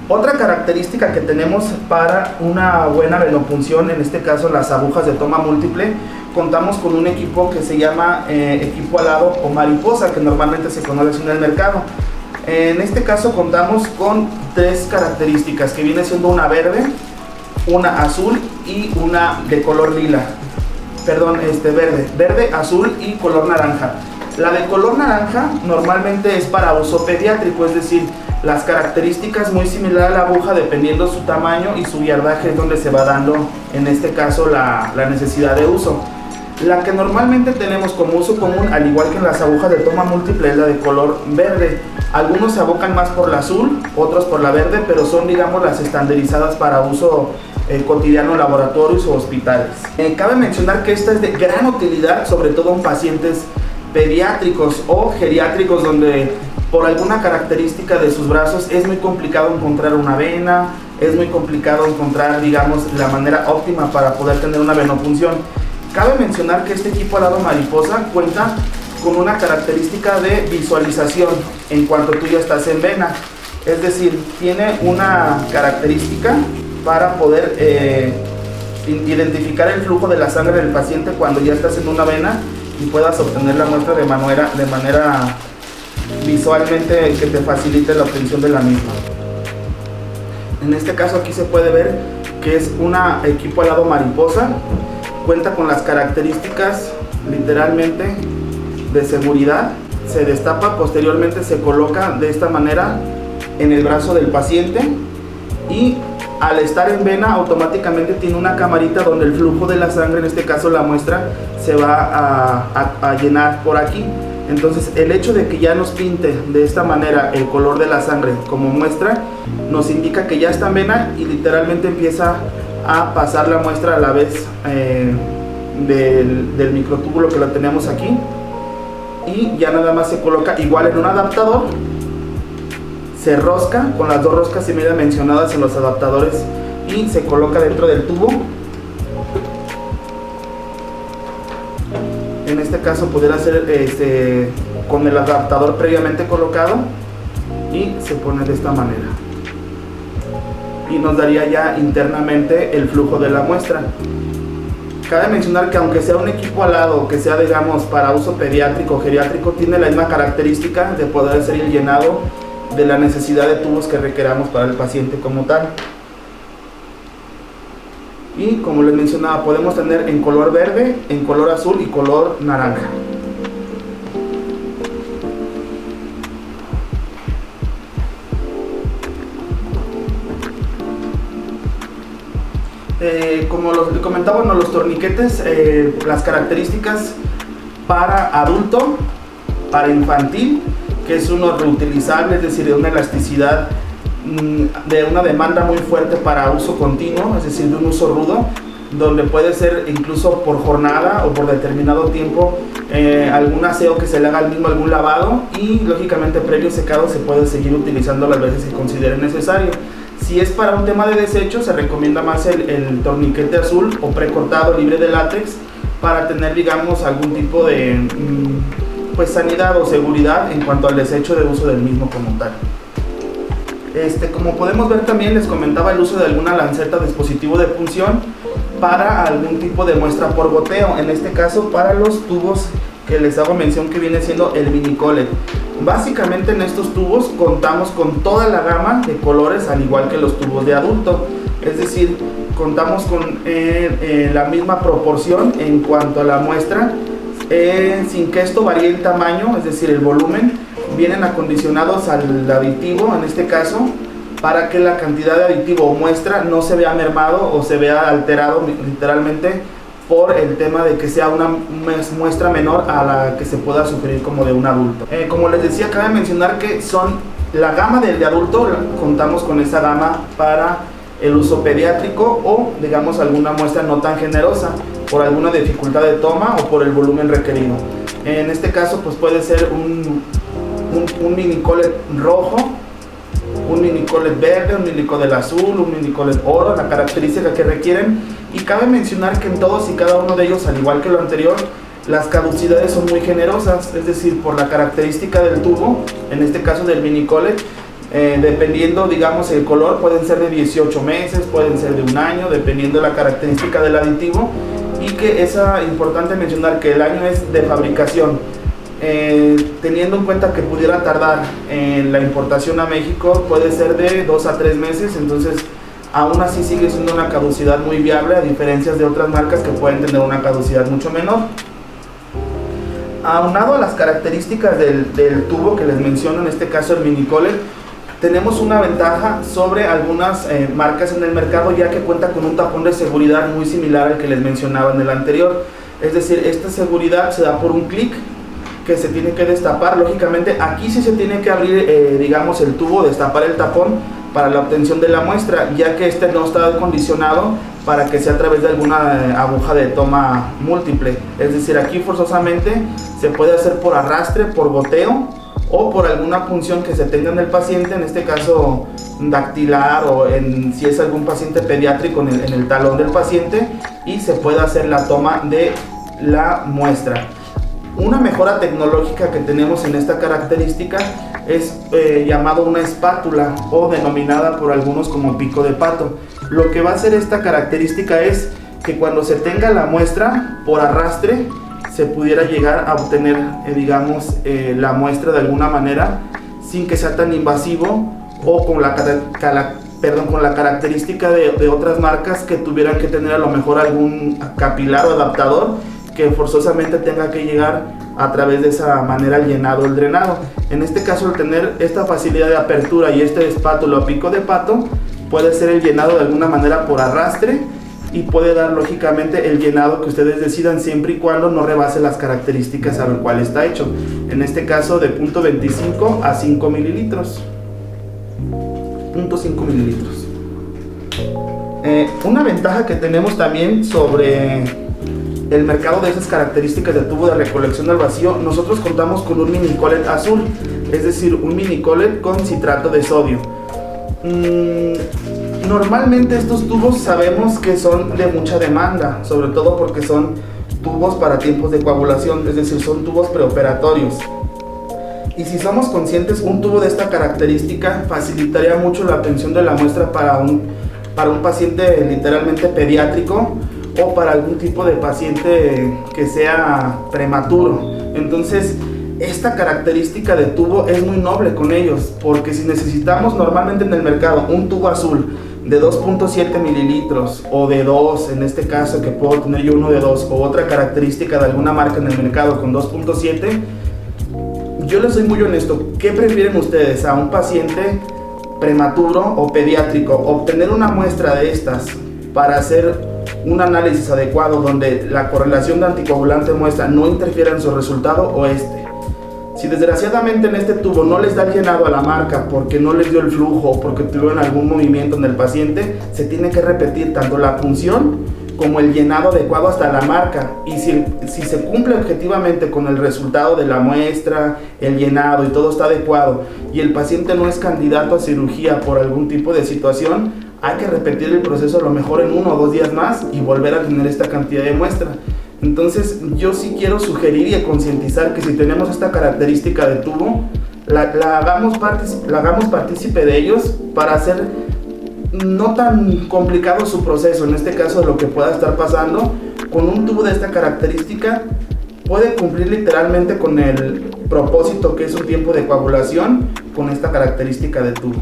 Otra característica que tenemos para una buena venopunción, en este caso las agujas de toma múltiple, contamos con un equipo que se llama equipo alado o mariposa, que normalmente se conoce en el mercado. En este caso contamos con tres características, que viene siendo una verde, una azul y una de color lila. Perdón, verde, azul y color naranja. La de color naranja normalmente es para uso pediátrico, es decir, las características muy similar a la aguja dependiendo su tamaño y su yardaje es donde se va dando en este caso la necesidad de uso. La que normalmente tenemos como uso común, al igual que en las agujas de toma múltiple, es la de color verde. Algunos se abocan más por la azul, otros por la verde, pero son, digamos, las estandarizadas para uso cotidiano en laboratorios o hospitales. Cabe mencionar que esta es de gran utilidad, sobre todo en pacientes pediátricos o geriátricos, donde por alguna característica de sus brazos es muy complicado encontrar una vena, es muy complicado encontrar, digamos, la manera óptima para poder tener una venopunción. Cabe mencionar que este equipo alado mariposa cuenta con una característica de visualización en cuanto tú ya estás en vena, es decir, tiene una característica para poder identificar el flujo de la sangre del paciente cuando ya estás en una vena y puedas obtener la muestra de manera visualmente que te facilite la obtención de la misma. En este caso aquí se puede ver que es un equipo alado mariposa, cuenta con las características literalmente de seguridad, se destapa, posteriormente se coloca de esta manera en el brazo del paciente y al estar en vena automáticamente tiene una camarita donde el flujo de la sangre, en este caso la muestra, se va a llenar por aquí. Entonces el hecho de que ya nos pinte de esta manera el color de la sangre como muestra nos indica que ya está en vena y literalmente empieza a pasar la muestra a la vez del microtúbulo que lo tenemos aquí, y ya nada más se coloca igual en un adaptador, se rosca con las dos roscas y media mencionadas en los adaptadores y se coloca dentro del tubo. En este caso pudiera ser con el adaptador previamente colocado y se pone de esta manera y nos daría ya internamente el flujo de la muestra. Cabe mencionar que aunque sea un equipo alado, que sea, digamos, para uso pediátrico o geriátrico, tiene la misma característica de poder ser el llenado de la necesidad de tubos que requeramos para el paciente como tal. Y como les mencionaba, podemos tener en color verde, en color azul y color naranja. Como comentaba, los torniquetes, las características para adulto, para infantil, que es uno reutilizable, es decir, de una elasticidad, de una demanda muy fuerte para uso continuo, es decir, de un uso rudo, donde puede ser incluso por jornada o por determinado tiempo algún aseo que se le haga al mismo, algún lavado, y lógicamente previo secado se puede seguir utilizando las veces que se considere necesario. Si es para un tema de desecho, se recomienda más el torniquete azul o precortado libre de látex para tener, digamos, algún tipo de pues sanidad o seguridad en cuanto al desecho de uso del mismo como tal. Como podemos ver, también les comentaba el uso de alguna lanceta o dispositivo de punción para algún tipo de muestra por goteo, en este caso para los tubos que les hago mención, que viene siendo el Minicolet. Básicamente en estos tubos contamos con toda la gama de colores, al igual que los tubos de adulto, es decir, contamos con la misma proporción en cuanto a la muestra, sin que esto varíe el tamaño, es decir, el volumen. Vienen acondicionados al aditivo, en este caso, para que la cantidad de aditivo o muestra no se vea mermado o se vea alterado literalmente por el tema de que sea una muestra menor a la que se pueda sugerir como de un adulto. Como les decía, cabe mencionar que son la gama del de adulto, contamos con esa gama para el uso pediátrico o, digamos, alguna muestra no tan generosa por alguna dificultad de toma o por el volumen requerido. En este caso, pues puede ser un Minicolet rojo, un Minicolet verde, un Minicolet azul, un Minicolet oro, la característica que requieren. Y cabe mencionar que en todos y cada uno de ellos, al igual que lo anterior, las caducidades son muy generosas, es decir, por la característica del tubo, en este caso del Minicolet, Dependiendo, digamos, el color, pueden ser de 18 meses, pueden ser de un año, dependiendo de la característica del aditivo. Y que es importante mencionar que el año es de fabricación, teniendo en cuenta que pudiera tardar en la importación a México, puede ser de 2 a 3 meses, entonces aún así sigue siendo una caducidad muy viable, a diferencia de otras marcas que pueden tener una caducidad mucho menor. Aunado a las características del tubo que les menciono, en este caso el Mini Collet, tenemos una ventaja sobre algunas marcas en el mercado, ya que cuenta con un tapón de seguridad muy similar al que les mencionaba en el anterior. Es decir, esta seguridad se da por un clic que se tiene que destapar. Lógicamente aquí sí se tiene que abrir, digamos, el tubo, destapar el tapón para la obtención de la muestra, ya que este no está acondicionado para que sea a través de alguna aguja de toma múltiple. Es decir, aquí forzosamente se puede hacer por arrastre, por goteo, o por alguna punción que se tenga en el paciente, en este caso dactilar, o si es algún paciente pediátrico, en el talón del paciente, y se puede hacer la toma de la muestra. Una mejora tecnológica que tenemos en esta característica es llamado una espátula, o denominada por algunos como pico de pato. Lo que va a hacer esta característica es que cuando se tenga la muestra por arrastre, se pudiera llegar a obtener, digamos, la muestra de alguna manera sin que sea tan invasivo, o con la característica de otras marcas que tuvieran que tener a lo mejor algún capilar o adaptador que forzosamente tenga que llegar a través de esa manera el llenado o el drenado. En este caso, al tener esta facilidad de apertura y este espátula o pico de pato, puede ser el llenado de alguna manera por arrastre, y puede dar lógicamente el llenado que ustedes decidan, siempre y cuando no rebase las características a lo cual está hecho. En este caso de 0.25 a 5 mililitros. 0.5 mililitros. Una ventaja que tenemos también sobre el mercado de esas características de tubo de recolección al vacío, nosotros contamos con un Mini Collet azul, es decir, un Mini Collet con citrato de sodio. Normalmente estos tubos sabemos que son de mucha demanda, sobre todo porque son tubos para tiempos de coagulación, es decir, son tubos preoperatorios. Y si somos conscientes, un tubo de esta característica facilitaría mucho la obtención de la muestra para un paciente literalmente pediátrico, o para algún tipo de paciente que sea prematuro. Entonces, esta característica de tubo es muy noble con ellos, porque si necesitamos normalmente en el mercado un tubo azul de 2.7 mililitros, o de 2, en este caso que puedo tener yo uno de 2, o otra característica de alguna marca en el mercado con 2.7, yo les soy muy honesto, ¿qué prefieren ustedes? ¿A un paciente prematuro o pediátrico obtener una muestra de estas para hacer un análisis adecuado donde la correlación de anticoagulante muestra no interfiera en su resultado, o este? Si desgraciadamente en este tubo no les da el llenado a la marca porque no les dio el flujo, o porque tuvieron algún movimiento en el paciente, se tiene que repetir tanto la punción como el llenado adecuado hasta la marca. Y si se cumple objetivamente con el resultado de la muestra, el llenado y todo está adecuado, y el paciente no es candidato a cirugía por algún tipo de situación, hay que repetir el proceso a lo mejor en 1 o 2 días más y volver a tener esta cantidad de muestra. Entonces yo sí quiero sugerir y concientizar que si tenemos esta característica de tubo, la hagamos partícipe de ellos, para hacer no tan complicado su proceso. En este caso, lo que pueda estar pasando con un tubo de esta característica puede cumplir literalmente con el propósito que es un tiempo de coagulación con esta característica de tubo.